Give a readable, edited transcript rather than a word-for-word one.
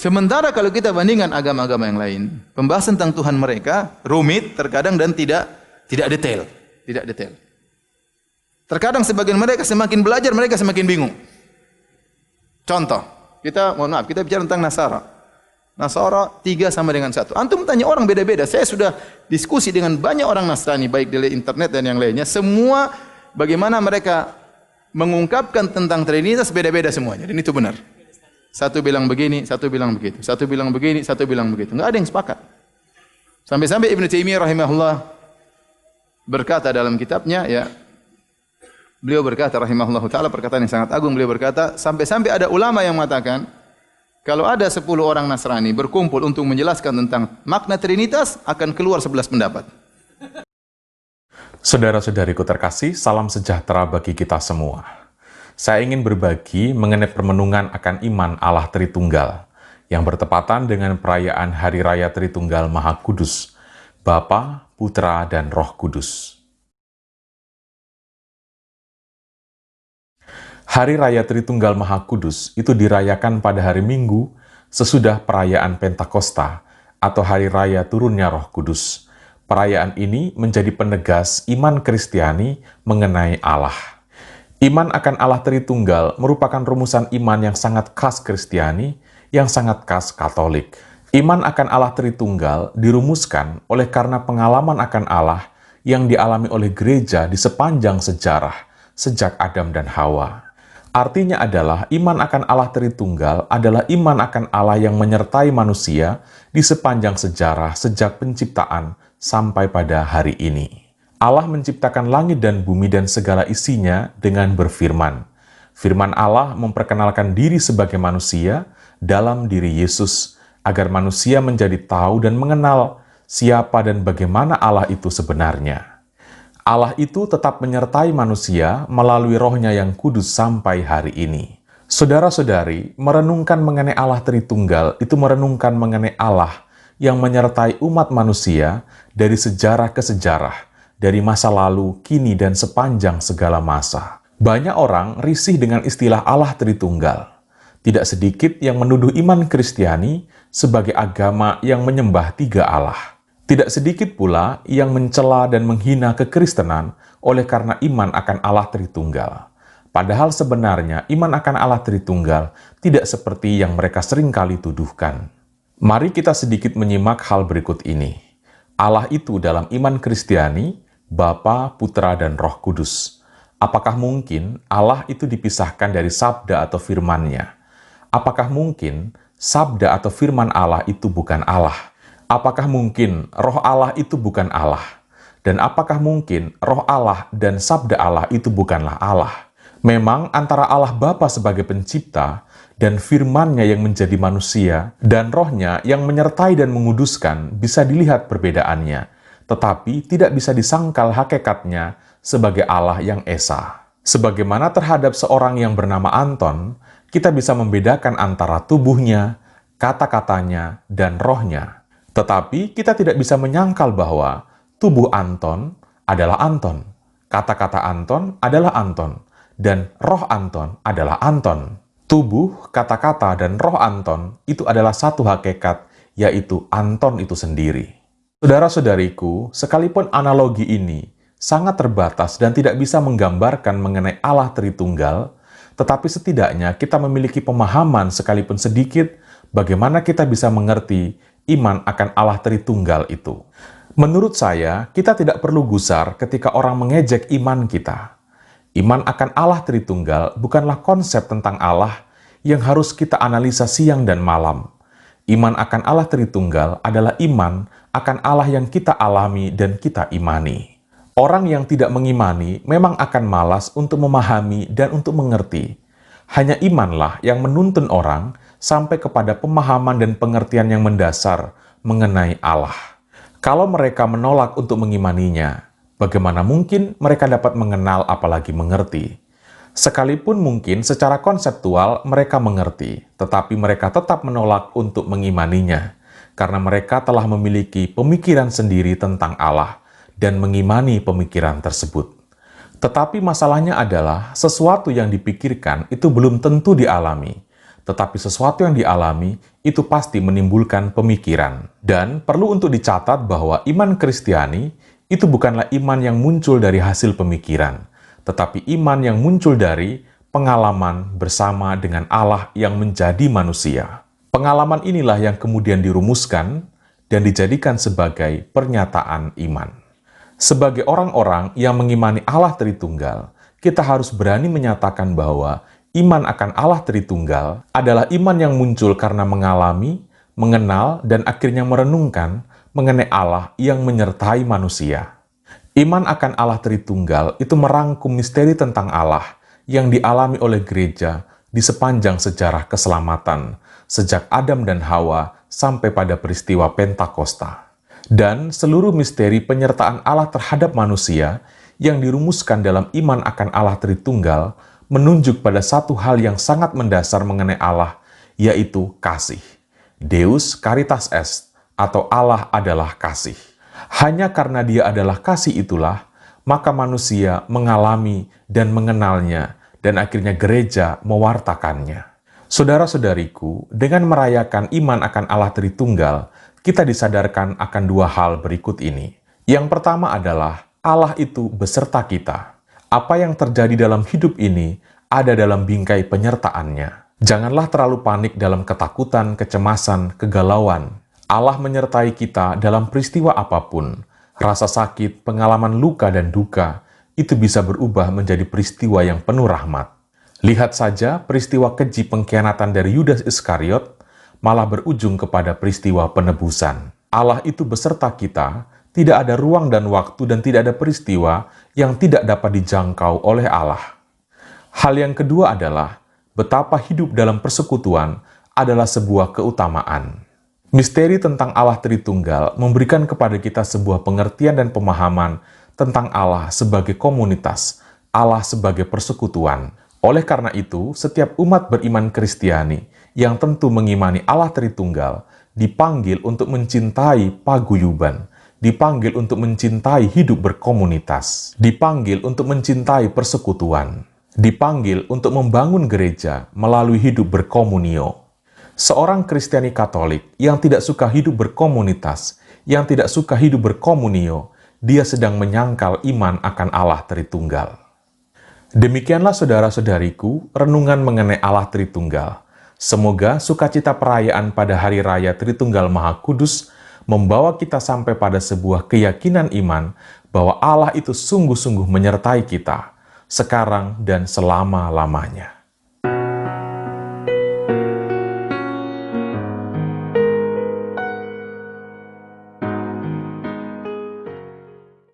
Sementara kalau kita bandingkan agama-agama yang lain, pembahasan tentang Tuhan mereka rumit terkadang dan tidak detail, tidak detail. Terkadang sebagian mereka semakin belajar mereka semakin bingung. Contoh, mohon maaf, kita bicara tentang Nasara. Nasara 3 sama dengan 1. Antum tanya orang beda-beda. Saya sudah diskusi dengan banyak orang Nasrani baik di internet dan yang lainnya. Semua bagaimana mereka mengungkapkan tentang Trinitas beda-beda semuanya. Dan itu benar. Satu bilang begini, satu bilang begitu. Satu bilang begini, satu bilang begitu. Enggak ada yang sepakat. Sampai-sampai Ibnu Taimiyah rahimahullah berkata dalam kitabnya, ya, beliau berkata rahimahullah taala, perkataan yang sangat agung, beliau berkata, sampai-sampai ada ulama yang mengatakan kalau ada 10 orang Nasrani berkumpul untuk menjelaskan tentang makna Trinitas, akan keluar 11 pendapat. Saudara-saudariku terkasih, salam sejahtera bagi kita semua. Saya ingin berbagi mengenai permenungan akan iman Allah Tritunggal yang bertepatan dengan perayaan Hari Raya Tritunggal Maha Kudus, Bapa, Putra, dan Roh Kudus. Hari Raya Tritunggal Maha Kudus itu dirayakan pada hari Minggu sesudah perayaan Pentakosta atau Hari Raya Turunnya Roh Kudus. Perayaan ini menjadi penegas iman Kristiani mengenai Allah. Iman akan Allah Tritunggal merupakan rumusan iman yang sangat khas Kristiani, yang sangat khas Katolik. Iman akan Allah Tritunggal dirumuskan oleh karena pengalaman akan Allah yang dialami oleh gereja di sepanjang sejarah, sejak Adam dan Hawa. Artinya adalah iman akan Allah Tritunggal adalah iman akan Allah yang menyertai manusia di sepanjang sejarah sejak penciptaan sampai pada hari ini. Allah menciptakan langit dan bumi dan segala isinya dengan berfirman. Firman Allah memperkenalkan diri sebagai manusia dalam diri Yesus, agar manusia menjadi tahu dan mengenal siapa dan bagaimana Allah itu sebenarnya. Allah itu tetap menyertai manusia melalui Roh-Nya yang kudus sampai hari ini. Saudara-saudari, merenungkan mengenai Allah Tritunggal itu merenungkan mengenai Allah yang menyertai umat manusia dari sejarah ke sejarah, dari masa lalu, kini, dan sepanjang segala masa. Banyak orang risih dengan istilah Allah Tritunggal. Tidak sedikit yang menuduh iman Kristiani sebagai agama yang menyembah 3 Allah. Tidak sedikit pula yang mencela dan menghina kekristenan oleh karena iman akan Allah Tritunggal. Padahal sebenarnya iman akan Allah Tritunggal tidak seperti yang mereka seringkali tuduhkan. Mari kita sedikit menyimak hal berikut ini. Allah itu dalam iman Kristiani Bapa, Putra, dan Roh Kudus. Apakah mungkin Allah itu dipisahkan dari sabda atau firman-Nya? Apakah mungkin sabda atau firman Allah itu bukan Allah? Apakah mungkin Roh Allah itu bukan Allah? Dan apakah mungkin Roh Allah dan sabda Allah itu bukanlah Allah? Memang antara Allah Bapa sebagai pencipta dan firman-Nya yang menjadi manusia dan Roh-Nya yang menyertai dan menguduskan bisa dilihat perbedaannya, tetapi tidak bisa disangkal hakikatnya sebagai Allah yang Esa. Sebagaimana terhadap seorang yang bernama Anton, kita bisa membedakan antara tubuhnya, kata-katanya, dan rohnya. Tetapi kita tidak bisa menyangkal bahwa tubuh Anton adalah Anton, kata-kata Anton adalah Anton, dan roh Anton adalah Anton. Tubuh, kata-kata, dan roh Anton itu adalah satu hakikat, yaitu Anton itu sendiri. Saudara-saudariku, sekalipun analogi ini sangat terbatas dan tidak bisa menggambarkan mengenai Allah Tritunggal, tetapi setidaknya kita memiliki pemahaman sekalipun sedikit bagaimana kita bisa mengerti iman akan Allah Tritunggal itu. Menurut saya, kita tidak perlu gusar ketika orang mengejek iman kita. Iman akan Allah Tritunggal bukanlah konsep tentang Allah yang harus kita analisa siang dan malam. Iman akan Allah Tritunggal adalah iman akan Allah yang kita alami dan kita imani. Orang yang tidak mengimani memang akan malas untuk memahami dan untuk mengerti. Hanya imanlah yang menuntun orang sampai kepada pemahaman dan pengertian yang mendasar mengenai Allah. Kalau mereka menolak untuk mengimaninya, bagaimana mungkin mereka dapat mengenal apalagi mengerti? Sekalipun mungkin secara konseptual mereka mengerti, tetapi mereka tetap menolak untuk mengimaninya, karena mereka telah memiliki pemikiran sendiri tentang Allah dan mengimani pemikiran tersebut. Tetapi masalahnya adalah sesuatu yang dipikirkan itu belum tentu dialami, tetapi sesuatu yang dialami itu pasti menimbulkan pemikiran. Dan perlu untuk dicatat bahwa iman Kristiani itu bukanlah iman yang muncul dari hasil pemikiran, tetapi iman yang muncul dari pengalaman bersama dengan Allah yang menjadi manusia. Pengalaman inilah yang kemudian dirumuskan dan dijadikan sebagai pernyataan iman. Sebagai orang-orang yang mengimani Allah Tritunggal, kita harus berani menyatakan bahwa iman akan Allah Tritunggal adalah iman yang muncul karena mengalami, mengenal, dan akhirnya merenungkan mengenai Allah yang menyertai manusia. Iman akan Allah Tritunggal itu merangkum misteri tentang Allah yang dialami oleh gereja di sepanjang sejarah keselamatan, sejak Adam dan Hawa sampai pada peristiwa Pentakosta. Dan seluruh misteri penyertaan Allah terhadap manusia yang dirumuskan dalam iman akan Allah Tritunggal menunjuk pada satu hal yang sangat mendasar mengenai Allah, yaitu kasih. Deus Caritas Est, atau Allah adalah kasih. Hanya karena Dia adalah kasih itulah, maka manusia mengalami dan mengenalnya, dan akhirnya gereja mewartakannya. Saudara-saudariku, dengan merayakan iman akan Allah Tritunggal, kita disadarkan akan dua hal berikut ini. Yang pertama adalah Allah itu beserta kita. Apa yang terjadi dalam hidup ini ada dalam bingkai penyertaannya. Janganlah terlalu panik dalam ketakutan, kecemasan, kegalauan. Allah menyertai kita dalam peristiwa apapun. Rasa sakit, pengalaman luka dan duka, itu bisa berubah menjadi peristiwa yang penuh rahmat. Lihat saja peristiwa keji pengkhianatan dari Yudas Iskariot malah berujung kepada peristiwa penebusan. Allah itu beserta kita, tidak ada ruang dan waktu dan tidak ada peristiwa yang tidak dapat dijangkau oleh Allah. Hal yang kedua adalah betapa hidup dalam persekutuan adalah sebuah keutamaan. Misteri tentang Allah Tritunggal memberikan kepada kita sebuah pengertian dan pemahaman tentang Allah sebagai komunitas, Allah sebagai persekutuan. Oleh karena itu, setiap umat beriman Kristiani yang tentu mengimani Allah Tritunggal dipanggil untuk mencintai paguyuban, dipanggil untuk mencintai hidup berkomunitas, dipanggil untuk mencintai persekutuan, dipanggil untuk membangun gereja melalui hidup berkomunio. Seorang Kristiani Katolik yang tidak suka hidup berkomunitas, yang tidak suka hidup berkomunio, dia sedang menyangkal iman akan Allah Tritunggal. Demikianlah saudara-saudariku, renungan mengenai Allah Tritunggal. Semoga sukacita perayaan pada Hari Raya Tritunggal Maha Kudus membawa kita sampai pada sebuah keyakinan iman bahwa Allah itu sungguh-sungguh menyertai kita, sekarang dan selama-lamanya.